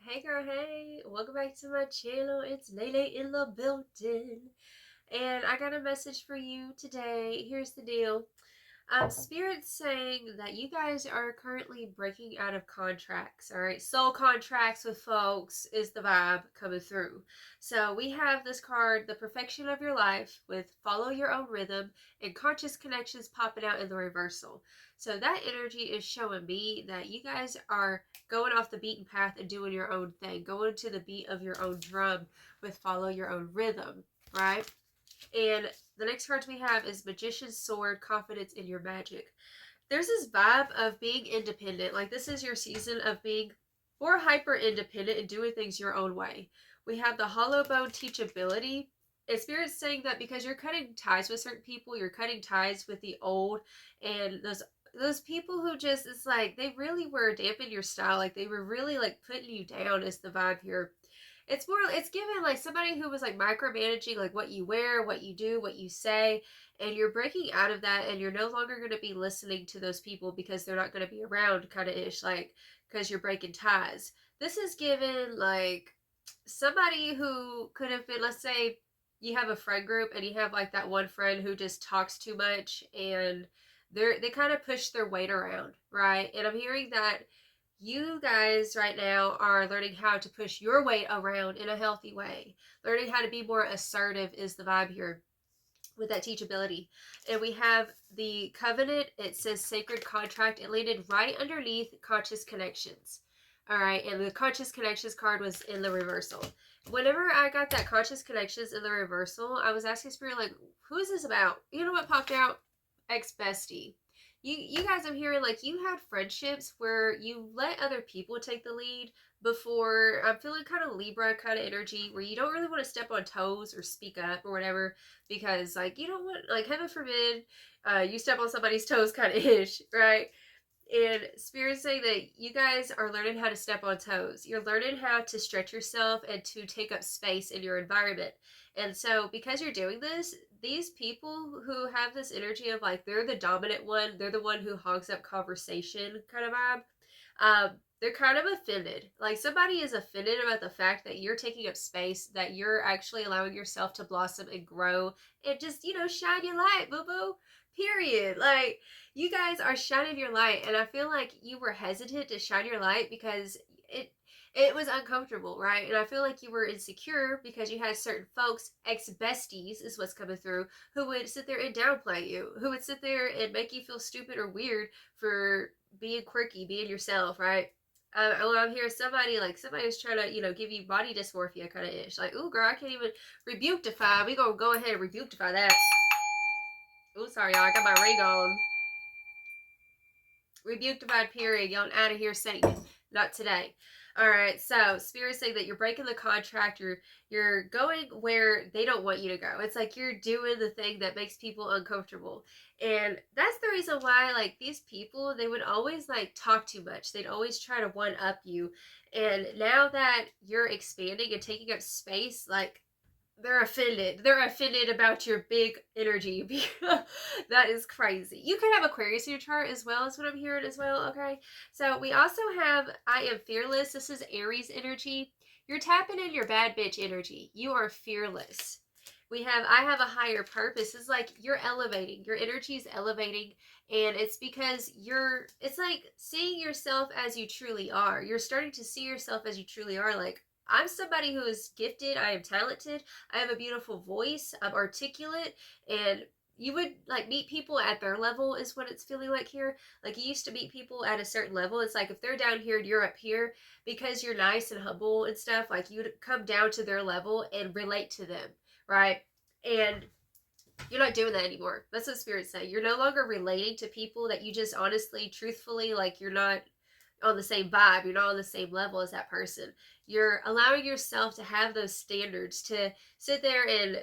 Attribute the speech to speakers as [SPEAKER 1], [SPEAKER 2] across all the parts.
[SPEAKER 1] Hey girl, hey, welcome back to my channel. It's Lele in the building. And I got a message for you today. Here's the deal. Spirit's saying that you guys are currently breaking out of contracts, all right? Soul contracts with folks is the vibe coming through. So we have this card, the perfection of your life, with follow your own rhythm and conscious connections popping out in the reversal. So that energy is showing me that you guys are going off the beaten path and doing your own thing, going to the beat of your own drum with follow your own rhythm, right? And the next cards we have is Magician's Sword, Confidence in Your Magic. There's this vibe of being independent. Like, this is your season of being more hyper independent and doing things your own way. We have the Hollow Bone Teachability. And Spirit's saying that because you're cutting ties with certain people, you're cutting ties with the old and those people who just, it's like they really were damping your style. Like, they were really like putting you down, is the vibe here. It's given like somebody who was like micromanaging like what you wear, what you do, what you say, and you're breaking out of that, and you're no longer going to be listening to those people because they're not going to be around, kind of ish, like, because you're breaking ties. This is given like somebody who could have been, let's say you have a friend group and you have like that one friend who just talks too much, and they kind of push their weight around, right? And I'm hearing that you guys right now are learning how to push your weight around in a healthy way. Learning how to be more assertive is the vibe here with that teachability. And we have the covenant. It says sacred contract. It landed right underneath conscious connections. All right. And the conscious connections card was in the reversal. Whenever I got that conscious connections in the reversal, I was asking Spirit, like, who is this about? You know what popped out? Ex bestie. You guys, I'm hearing like you had friendships where you let other people take the lead before. I'm feeling kind of Libra kind of energy where you don't really want to step on toes or speak up or whatever, because like you don't want, like, heaven forbid you step on somebody's toes kind of ish, right? And Spirit's saying that you guys are learning how to step on toes. You're learning how to stretch yourself and to take up space in your environment. And so, because you're doing this, these people who have this energy of like they're the dominant one, they're the one who hogs up conversation kind of vibe, they're kind of offended. Like, somebody is offended about the fact that you're taking up space, that you're actually allowing yourself to blossom and grow and just, shine your light, boo boo. Period. Like, you guys are shining your light, and I feel like you were hesitant to shine your light because it was uncomfortable, right? And I feel like you were insecure because you had certain folks, ex besties is what's coming through, who would sit there and downplay you, who would sit there and make you feel stupid or weird for being quirky, being yourself, right? I'm hearing somebody's trying to, give you body dysmorphia kind of ish. Like, ooh, girl, I can't even rebuke-defy. We gonna go ahead and rebuke-defy that. Ooh, sorry, y'all. I got my ring on. Rebuke, divide, period. Y'all out of here, Satan. Not today. All right. So Spirit's saying that you're breaking the contract. You're going where they don't want you to go. It's like you're doing the thing that makes people uncomfortable, and that's the reason why, like, these people, they would always like talk too much. They'd always try to one up you, and now that you're expanding and taking up space, like, they're offended. They're offended about your big energy. That is crazy. You could have Aquarius in your chart as well, is what I'm hearing as well, okay? So we also have I am fearless. This is Aries energy. You're tapping in your bad bitch energy. You are fearless. We have I have a higher purpose. It's like you're elevating. Your energy is elevating, and it's because it's like seeing yourself as you truly are. You're starting to see yourself as you truly are. Like, I'm somebody who is gifted. I am talented. I have a beautiful voice. I'm articulate. And you would like meet people at their level, is what it's feeling like here. Like, you used to meet people at a certain level. It's like if they're down here and you're up here, because you're nice and humble and stuff, like, you'd come down to their level and relate to them, right? And you're not doing that anymore. That's what Spirit's saying. You're no longer relating to people that you just honestly, truthfully, like, you're not on the same vibe, you're not on the same level as that person. You're allowing yourself to have those standards, to sit there and,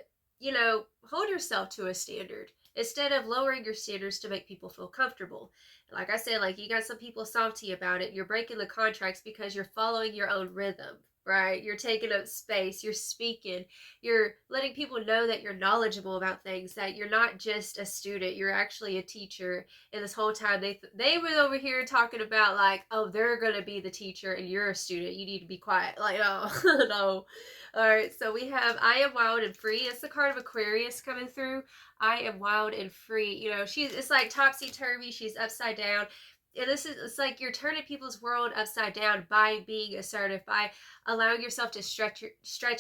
[SPEAKER 1] hold yourself to a standard instead of lowering your standards to make people feel comfortable. Like I said, like, you got some people salty about it. You're breaking the contracts because you're following your own rhythm, right? You're taking up space, you're speaking, you're letting people know that you're knowledgeable about things, that you're not just a student, you're actually a teacher. And this whole time they were over here talking about like, oh, they're gonna be the teacher and you're a student, you need to be quiet. Like, oh no. All right, so we have I am wild and free. It's the card of Aquarius coming through. I am wild and free. You know, it's like topsy-turvy, she's upside down. And it's like you're turning people's world upside down by being assertive, by allowing yourself to stretch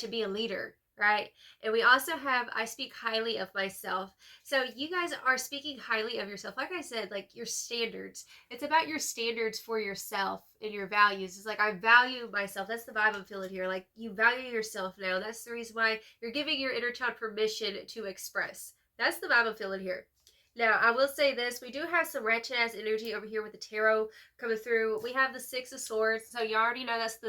[SPEAKER 1] and be a leader, right? And we also have I speak highly of myself. So you guys are speaking highly of yourself. Like I said, like your standards. It's about your standards for yourself and your values. It's like I value myself. That's the vibe I'm feeling here. Like you value yourself now. That's the reason why you're giving your inner child permission to express. That's the vibe I'm feeling here. Now, I will say this. We do have some wretched ass energy over here with the tarot coming through. We have the Six of Swords. So you already know that's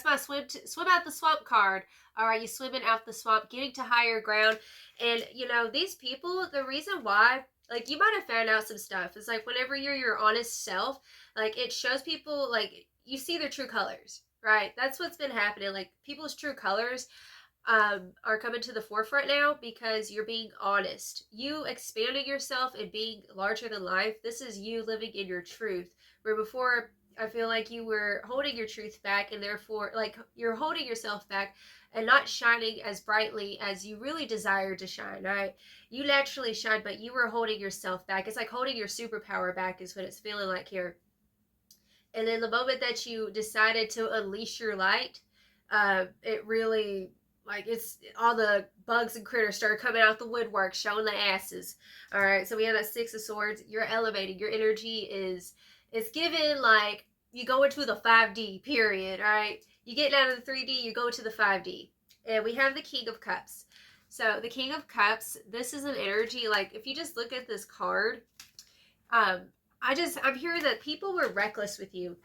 [SPEAKER 1] my swim out the swamp card. All right, you swimming out the swamp, getting to higher ground. And, you know, these people, the reason why, like, you might have found out some stuff. It's like whenever you're your honest self, like, it shows people, like, you see their true colors, right? That's what's been happening. Like, people's true colors are coming to the forefront now because you're being honest. You expanding yourself and being larger than life. This is you living in your truth. Where before, I feel like you were holding your truth back, and therefore, like, you're holding yourself back and not shining as brightly as you really desire to shine, right? You naturally shine, but you were holding yourself back. It's like holding your superpower back is what it's feeling like here. And then the moment that you decided to unleash your light, it really, like, it's all the bugs and critters start coming out the woodwork, showing the asses. All right, so we have that Six of Swords. You're elevating. Your energy is given, like, you go into the 5D period, right? You get down to the 3D, you go to the 5D. And we have the King of Cups. So the King of Cups, this is an energy, like, if you just look at this card, I'm hearing that people were reckless with you.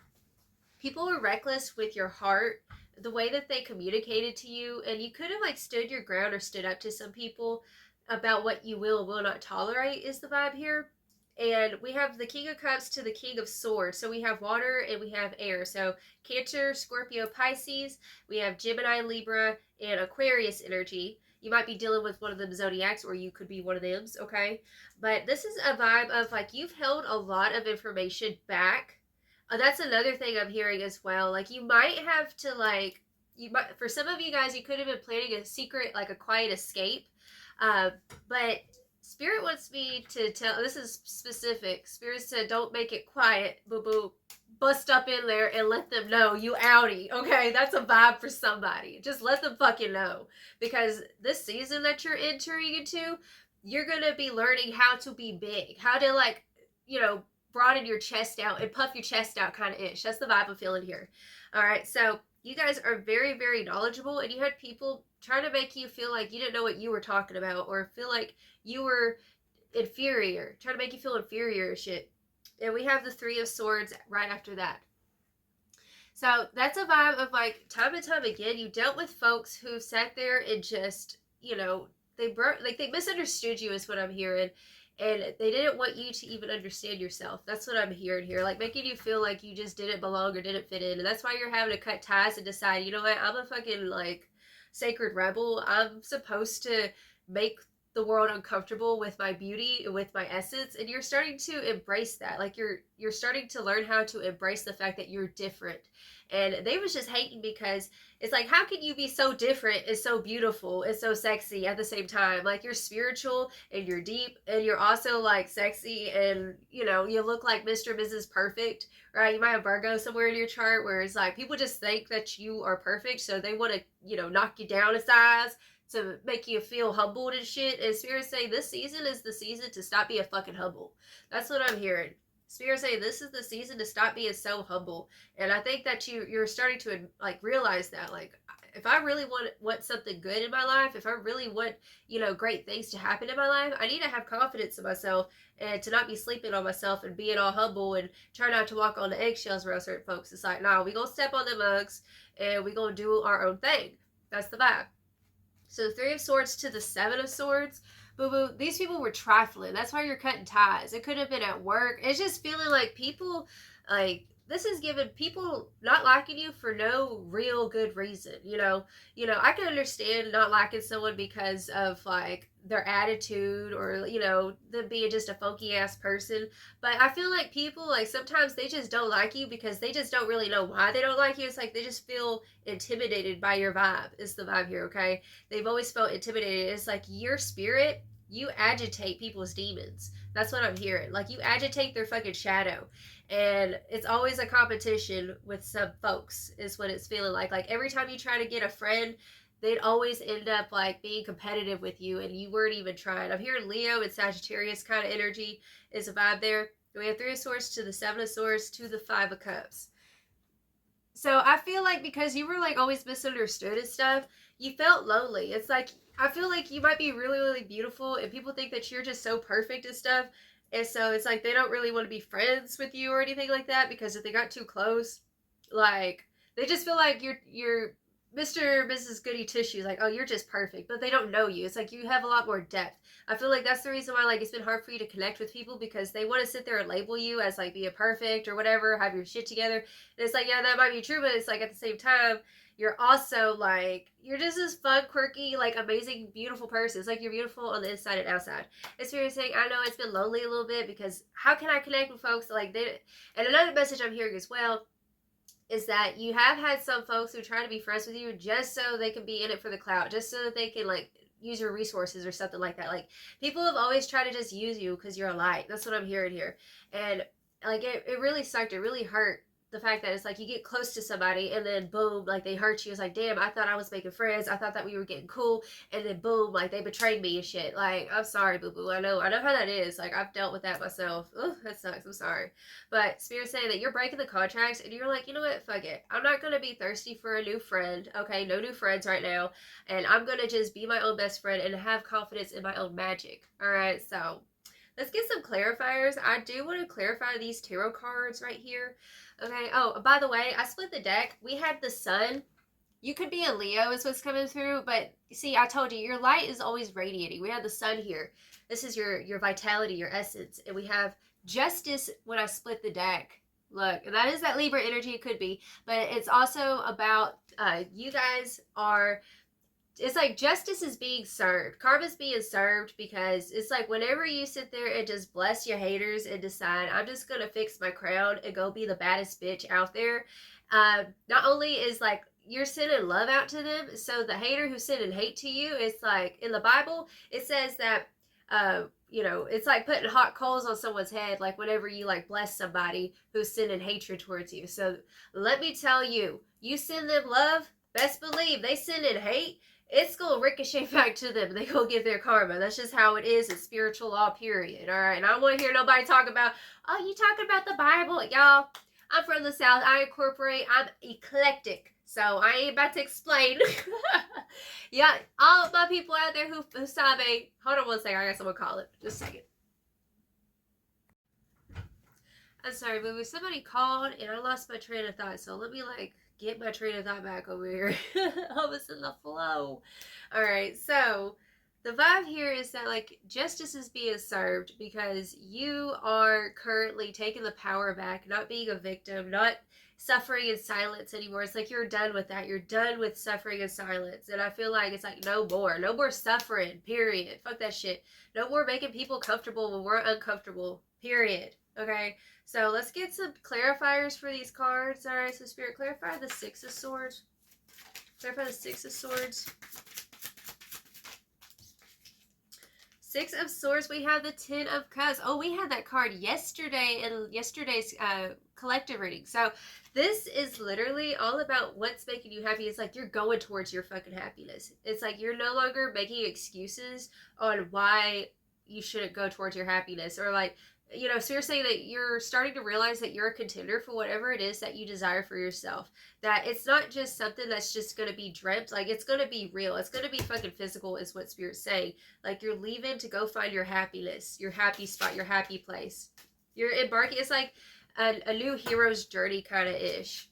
[SPEAKER 1] People were reckless with your heart, the way that they communicated to you, and you could have like stood your ground or stood up to some people about what you will or will not tolerate is the vibe here. And we have the King of Cups to the King of Swords. So we have water and we have air. So Cancer, Scorpio, Pisces. We have Gemini, Libra, and Aquarius energy. You might be dealing with one of them zodiacs, or you could be one of them, okay? But this is a vibe of like you've held a lot of information back. That's another thing I'm hearing as well. Like you might have to like, you might, for some of you guys, you could have been planning a secret, like a quiet escape. But Spirit wants me to tell, this is specific. Spirit said, don't make it quiet, boo boo. Bust up in there and let them know you outie. Okay, that's a vibe for somebody. Just let them fucking know. Because this season that you're entering into, you're going to be learning how to be big. How to like, you know, broaden your chest out and puff your chest out kind of ish. That's the vibe I'm feeling here. All right, so you guys are very, very knowledgeable, and you had people trying to make you feel like you didn't know what you were talking about, or feel like you were inferior, trying to make you feel inferior and shit. And we have the Three of Swords right after that. So that's a vibe of like time and time again, you dealt with folks who sat there and just, you know, they misunderstood you is what I'm hearing. And they didn't want you to even understand yourself. That's what I'm hearing here. Like making you feel like you just didn't belong or didn't fit in. And that's why you're having to cut ties and decide, you know what, I'm a fucking like sacred rebel. I'm supposed to make the world uncomfortable with my beauty and with my essence. And you're starting to embrace that. Like you're starting to learn how to embrace the fact that you're different. And they was just hating because it's like, how can you be so different and so beautiful and so sexy at the same time? Like you're spiritual and you're deep and you're also like sexy, and you know, you look like Mr. and Mrs. Perfect, right? You might have Virgo somewhere in your chart where it's like people just think that you are perfect, so they want to, you know, knock you down a size to make you feel humbled and shit. And Spirit say this season is the season to stop being fucking humble. That's what I'm hearing. Spirit say this is the season to stop being so humble. And I think that you're starting to like realize that, like, if I really want something good in my life, if I really want, you know, great things to happen in my life, I need to have confidence in myself and to not be sleeping on myself and being all humble and try not to walk on the eggshells around certain folks. It's like, nah, we gonna step on the mugs and we gonna do our own thing. That's the vibe. So the Three of Swords to the Seven of Swords. Boo boo, these people were trifling. That's why you're cutting ties. It could have been at work. It's just feeling like people, like, this is given people not liking you for no real good reason. I can understand not liking someone because of like their attitude, or them being just a funky ass person. But I feel like people, like, sometimes they just don't like you because they just don't really know why they don't like you. It's like they just feel intimidated by your vibe. Is the vibe here, okay? They've always felt intimidated. It's like your spirit, you agitate people's demons. That's what I'm hearing. Like, you agitate their fucking shadow. And it's always a competition with some folks, is what it's feeling like. Like, every time you try to get a friend, they'd always end up like being competitive with you, and you weren't even trying. I'm hearing Leo and Sagittarius kind of energy is a vibe there. We have 3 of Swords to the 7 of Swords to the 5 of Cups. So I feel like because you were like always misunderstood and stuff, you felt lonely. It's like, I feel like you might be really, really beautiful, and people think that you're just so perfect and stuff. And so it's like they don't really want to be friends with you or anything like that, because if they got too close, like, they just feel like you're Mr. or Mrs. Goody Tissues, like, oh, you're just perfect, but they don't know you. It's like you have a lot more depth. I feel like that's the reason why, like, it's been hard for you to connect with people, because they want to sit there and label you as like being perfect or whatever, have your shit together. And it's like, yeah, that might be true, but it's like at the same time, you're also like, you're just this fun, quirky, like, amazing, beautiful person. It's like you're beautiful on the inside and outside. It's very saying, I know it's been lonely a little bit, because how can I connect with folks like they? And another message I'm hearing as well is that you have had some folks who try to be friends with you just so they can be in it for the clout, just so that they can, like, use your resources or something like that. Like, people have always tried to just use you because you're a light. That's what I'm hearing here. And like, it really sucked. It really hurt, the fact that it's like you get close to somebody and then boom, like, they hurt you. It's like, damn, I thought I was making friends, I thought that we were getting cool, and then boom, like, they betrayed me and shit. Like, I'm sorry, boo boo. I know how that is. Like, I've dealt with that myself. Ugh, that sucks. I'm sorry. But Spirit's saying that you're breaking the contracts, and you're like, you know what, fuck it, I'm not gonna be thirsty for a new friend. Okay, no new friends right now, and I'm gonna just be my own best friend and have confidence in my own magic. All right, so let's get some clarifiers. I do want to clarify these tarot cards right here. Okay. Oh, by the way, I split the deck. We had the sun. You could be a Leo is what's coming through, but see, I told you, your light is always radiating. We have the sun here. This is your vitality, your essence. And we have justice when I split the deck. Look, and that is that Libra energy. It could be, but it's also about you guys are, it's like justice is being served. Karma's being served, because it's like whenever you sit there and just bless your haters and decide, I'm just going to fix my crown and go be the baddest bitch out there. Not only is like you're sending love out to them, so the hater who's sending hate to you, it's like in the Bible, it says that, it's like putting hot coals on someone's head, like whenever you like bless somebody who's sending hatred towards you. So let me tell you, you send them love, best believe they send in hate, it's gonna ricochet back to them. They gonna get their karma. That's just how it is. It's spiritual law, period. All right. And I don't want to hear nobody talk about, oh, you talking about the Bible, y'all. I'm from the South. I incorporate. I'm eclectic, so I ain't about to explain. Yeah, all of my people out there who sabe. Hold on one second. I got someone call it. Just a second. I'm sorry, boo. Somebody called and I lost my train of thought. So let me get my train of thought back over here. I was in the flow. All right, so the vibe here is that like justice is being served, because you are currently taking the power back, not being a victim, not suffering in silence anymore. It's like you're done with that. You're done with suffering in silence. And I feel like it's like no more suffering, period. Fuck that shit. No more making people comfortable when we're uncomfortable, period. Okay, so let's get some clarifiers for these cards. All right, so Spirit, clarify the Six of Swords. Clarify the Six of Swords. Six of Swords, we have the Ten of Cups. Oh, we had that card yesterday in yesterday's collective reading. So this is literally all about what's making you happy. It's like you're going towards your fucking happiness. It's like you're no longer making excuses on why you shouldn't go towards your happiness, or like, so you're saying that you're starting to realize that you're a contender for whatever it is that you desire for yourself. That it's not just something that's just going to be dreamt. Like, it's going to be real. It's going to be fucking physical is what Spirit's saying. Like, you're leaving to go find your happiness, your happy spot, your happy place. You're embarking. It's like a new hero's journey kind of ish.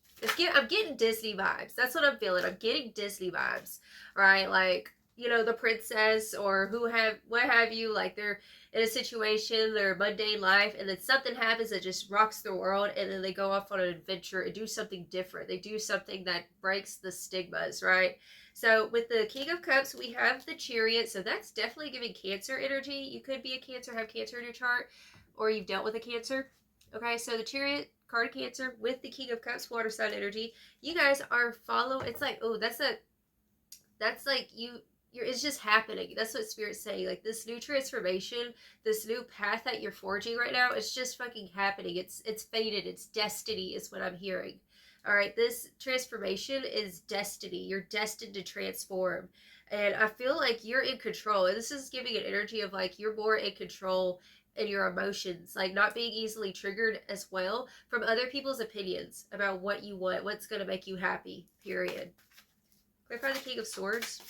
[SPEAKER 1] I'm getting Disney vibes. That's what I'm feeling. I'm getting Disney vibes, right? Like, you know, the princess or what have you, like they're in a situation, their mundane life, and then something happens that just rocks the world, and then they go off on an adventure and do something different. They do something that breaks the stigmas, right? So with the King of Cups, we have the Chariot, so that's definitely giving Cancer energy. You could be a Cancer, have Cancer in your chart, or you've dealt with a Cancer. Okay, so the Chariot card of Cancer with the King of Cups, water sign energy. You guys are it's like, oh, that's like you're it's just happening. That's what Spirit's saying. Like this new transformation, this new path that you're forging right now, it's just fucking happening. It's fated. It's destiny is what I'm hearing. All right, this transformation is destiny. You're destined to transform. And I feel like you're in control. And this is giving an energy of like you're more in control in your emotions, like not being easily triggered as well from other people's opinions about what you want, what's going to make you happy, period. Clarify the King of Swords.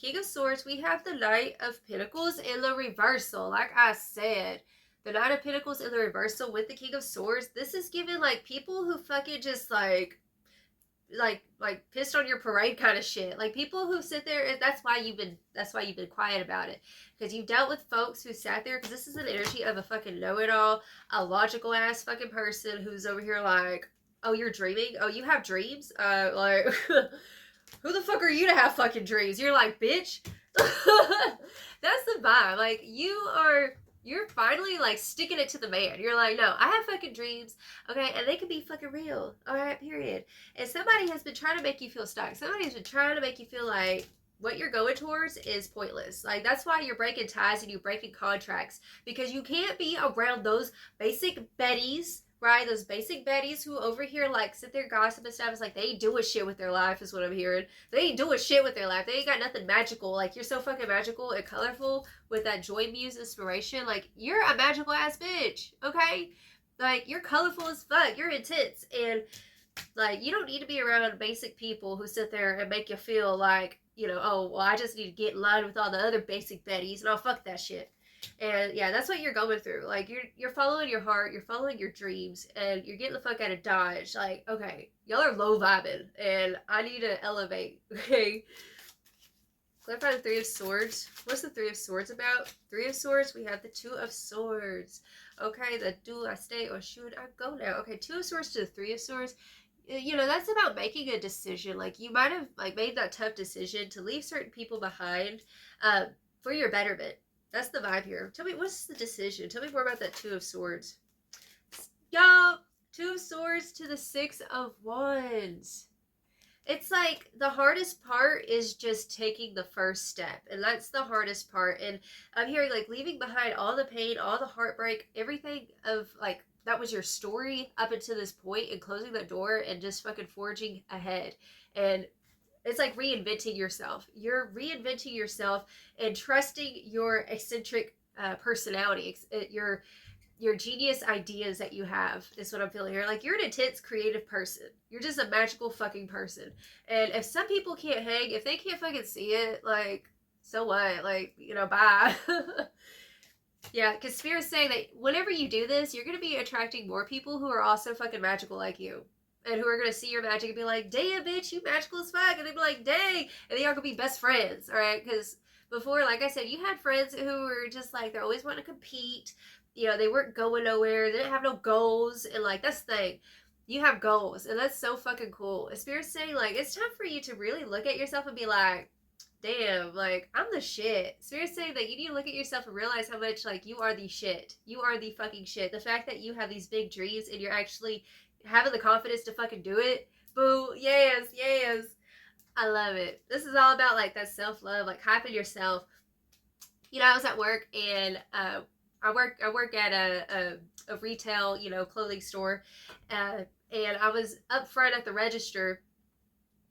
[SPEAKER 1] King of Swords, we have the Knight of Pentacles in the reversal. Like I said, the Knight of Pentacles in the reversal with the King of Swords. This is giving like people who fucking just like pissed on your parade kind of shit. Like people who sit there, that's why you've been quiet about it, because you've dealt with folks who sat there, because this is an energy of a fucking know-it-all, a logical ass fucking person who's over here like, oh, you're dreaming? Oh, you have dreams? Like, who the fuck are you to have fucking dreams? You're like, bitch. That's the vibe. Like, you're finally, like, sticking it to the man. You're like, no, I have fucking dreams, okay? And they can be fucking real, alright, period. And somebody has been trying to make you feel stuck. Somebody has been trying to make you feel like what you're going towards is pointless. Like, that's why you're breaking ties and you're breaking contracts. Because you can't be around those basic Bettys, right? Those basic Bettys who over here like sit there gossip and stuff. It's like they ain't doing shit with their life is what I'm hearing. They ain't doing shit with their life. They ain't got nothing magical. Like you're so fucking magical and colorful with that joy muse inspiration. Like you're a magical ass bitch, okay? Like you're colorful as fuck. You're intense. And like you don't need to be around basic people who sit there and make you feel like, you know, oh, well, I just need to get in line with all the other basic Bettys and I'll fuck that shit. And yeah, that's what you're going through. Like you're following your heart, you're following your dreams, and you're getting the fuck out of Dodge. Like, okay, y'all are low vibing, and I need to elevate. Okay. Clarify the Three of Swords. What's the Three of Swords about? Three of Swords, we have the Two of Swords. Okay, the do I stay or should I go now? Okay, Two of Swords to the Three of Swords. You know, that's about making a decision. Like you might have like made that tough decision to leave certain people behind for your betterment. That's the vibe here. Tell me, what's the decision? Tell me more about that Two of Swords. Y'all, Two of Swords to the Six of Wands. It's like the hardest part is just taking the first step. And that's the hardest part. And I'm hearing like leaving behind all the pain, all the heartbreak, everything of like, that was your story up until this point, and closing that door and just fucking forging ahead. And it's like reinventing yourself. You're reinventing yourself and trusting your eccentric personality, your genius ideas that you have is what I'm feeling here. Like you're an intense creative person. You're just a magical fucking person. And if some people can't hang, if they can't fucking see it, like, so what? Like, you know, bye. Yeah, because Spirit's saying that whenever you do this, you're going to be attracting more people who are also fucking magical like you. And who are going to see your magic and be like, damn, bitch, you magical as fuck. And they'll be like, dang. And they are going to be best friends, all right? Because before, like I said, you had friends who were just like, they're always wanting to compete. You know, they weren't going nowhere. They didn't have no goals. And like, that's the thing. You have goals. And that's so fucking cool. And Spirit's saying, like, it's time for you to really look at yourself and be like, damn, like, I'm the shit. Spirit's saying that you need to look at yourself and realize how much, like, you are the shit. You are the fucking shit. The fact that you have these big dreams and you're actually having the confidence to fucking do it. Boo. Yes, yes. I love it. This is all about like that self-love, like hyping yourself. You know, I was at work and I work at a retail, you know, clothing store. And I was up front at the register,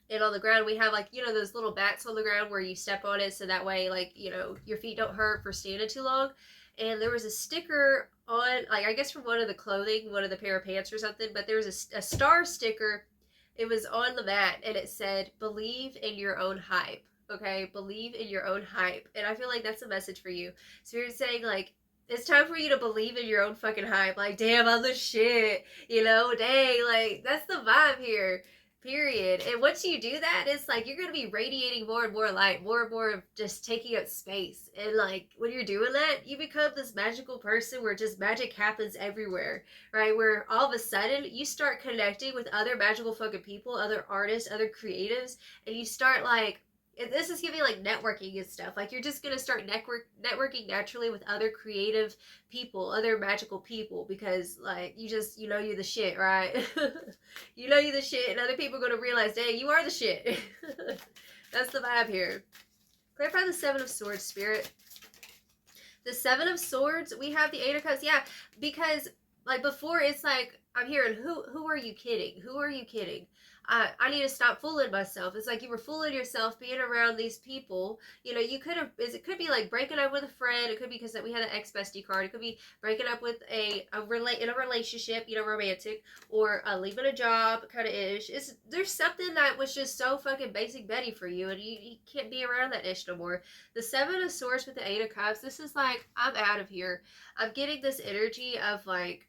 [SPEAKER 1] and on the ground we have like, you know, those little mats on the ground where you step on it so that way, like, you know, your feet don't hurt for standing too long. And there was a sticker on, like, I guess from one of the clothing, one of the pair of pants or something, but there was a star sticker. It was on the mat, and it said, believe in your own hype, okay? Believe in your own hype. And I feel like that's a message for you. So you're saying, like, it's time for you to believe in your own fucking hype. Like, damn, I'm the shit, you know? Dang, like, that's the vibe here. Period. And once you do that, it's like you're going to be radiating more and more light, more and more of just taking up space. And like when you're doing that, you become this magical person where just magic happens everywhere, right? Where all of a sudden you start connecting with other magical fucking people, other artists, other creatives, and you start like, this is giving like networking and stuff. Like you're just gonna start networking naturally with other creative people, other magical people, because like you know you're the shit, right? You know you're the shit, and other people are gonna realize, hey, you are the shit. That's the vibe here. Clarify the Seven of Swords, Spirit. The Seven of Swords, we have the Eight of Cups. Yeah, because like before, it's like I'm hearing, who are you kidding? Who are you kidding? I need to stop fooling myself. It's like you were fooling yourself being around these people. You know, you could have, it could be like breaking up with a friend. It could be because that we had an ex-bestie card. It could be breaking up with in a relationship, you know, romantic, or leaving a job kind of ish. There's something that was just so fucking basic Betty for you, and you can't be around that ish no more. The Seven of Swords with the Eight of Cups, this is like, I'm out of here. I'm getting this energy of like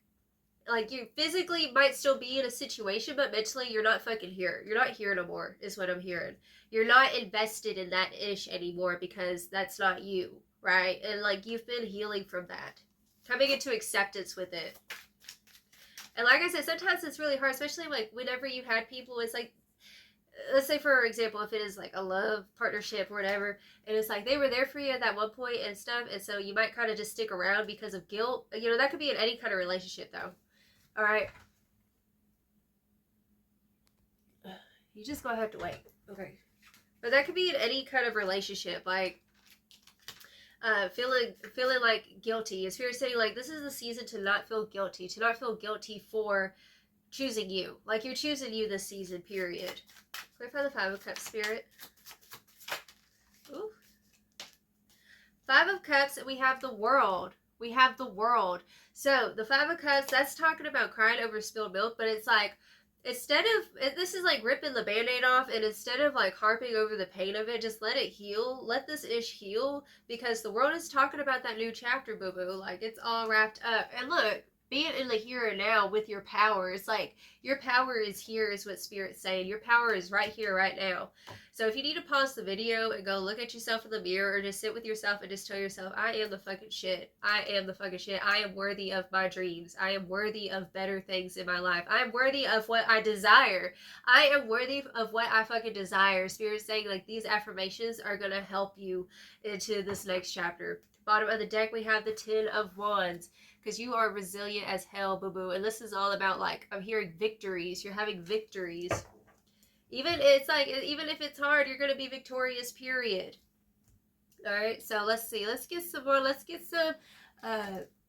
[SPEAKER 1] you physically might still be in a situation, but mentally you're not fucking here. You're not here no more, is what I'm hearing. You're not invested in that ish anymore because that's not you, right? And like you've been healing from that, coming into acceptance with it. And like I said, sometimes it's really hard, especially like whenever you had people, it's like, let's say for example, if it is like a love partnership or whatever, and it's like they were there for you at that one point and stuff, and so you might kind of just stick around because of guilt. You know, that could be in any kind of relationship though. All right. You just gonna have to wait. Okay. But that could be in any kind of relationship, like feeling like guilty. Is Spirit saying like this is the season to not feel guilty, for choosing you. Like you're choosing you this season, period. Clarify the Five of Cups, Spirit. Ooh. Five of Cups, we have the World. We have the World. So the Five of Cups, that's talking about crying over spilled milk, but it's like, instead of, this is like ripping the Band-Aid off, and instead of like harping over the pain of it, just let it heal. Let this ish heal, because the world is talking about that new chapter, boo-boo. Like, it's all wrapped up. And look, being in the here and now with your power, it's like, your power is here, is what Spirit's saying. Your power is right here, right now. So if you need to pause the video and go look at yourself in the mirror, or just sit with yourself and just tell yourself, I am the fucking shit. I am the fucking shit. I am worthy of my dreams. I am worthy of better things in my life. I am worthy of what I desire. I am worthy of what I fucking desire. Spirit's saying like these affirmations are going to help you into this next chapter. Bottom of the deck, we have the Ten of Wands. Because you are resilient as hell, boo-boo. And this is all about, like, I'm hearing victories. You're having victories. Even if it's hard, you're going to be victorious, period. All right, so let's see. Let's get some more. Let's get some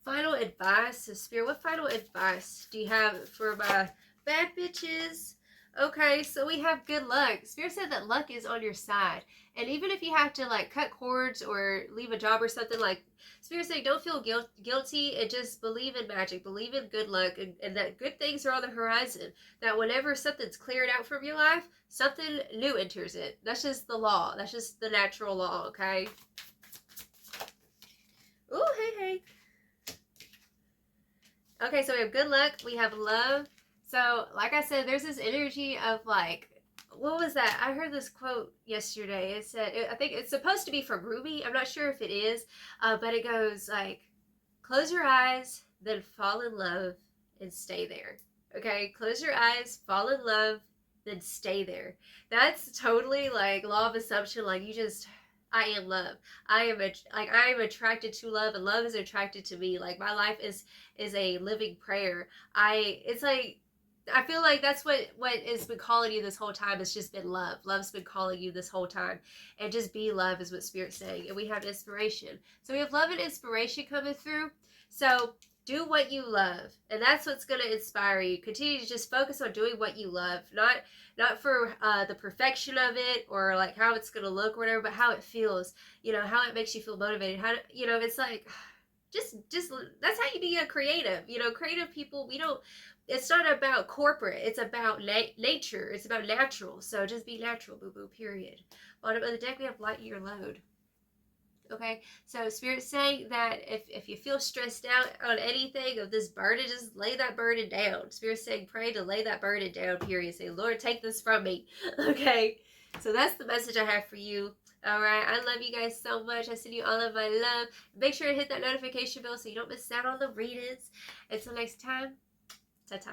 [SPEAKER 1] final advice. Spirit, what final advice do you have for my bad bitches? Okay, so we have good luck. Spirit said that luck is on your side. And even if you have to, like, cut cords or leave a job or something, like, Spirit saying don't feel guilty and just believe in magic. Believe in good luck and that good things are on the horizon. That whenever something's cleared out from your life, something new enters it. That's just the law. That's just the natural law, okay? Ooh, hey. Okay, so we have good luck. We have love. So, like I said, there's this energy of, like, what was that? I heard this quote yesterday. It said, I think it's supposed to be from Ruby. I'm not sure if it is, but it goes, like, close your eyes, then fall in love, and stay there. Okay? Close your eyes, fall in love, then stay there. That's totally, like, law of assumption. Like, you just... I am love. I am attracted to love, and love is attracted to me. Like, my life is a living prayer. It's like, I feel like that's what has been calling you this whole time. It's just been love. Love's been calling you this whole time. And just be love is what Spirit's saying. And we have inspiration. So we have love and inspiration coming through. So do what you love. And that's what's going to inspire you. Continue to just focus on doing what you love. Not for the perfection of it or like how it's going to look or whatever, but how it feels. You know, how it makes you feel motivated. How to, you know, it's like... Just that's how you be a creative. You know, creative people, it's not about corporate. It's about nature. It's about natural. So just be natural, boo-boo, period. Bottom of the deck, we have lighten your load. Okay, so Spirit's saying that if you feel stressed out on anything of this burden, just lay that burden down. Spirit's saying pray to lay that burden down, period. Say, Lord, take this from me. Okay, so that's the message I have for you. All right, I love you guys so much. I send you all of my love. Make sure to hit that notification bell so you don't miss out on the readings. Until next time, ta-ta.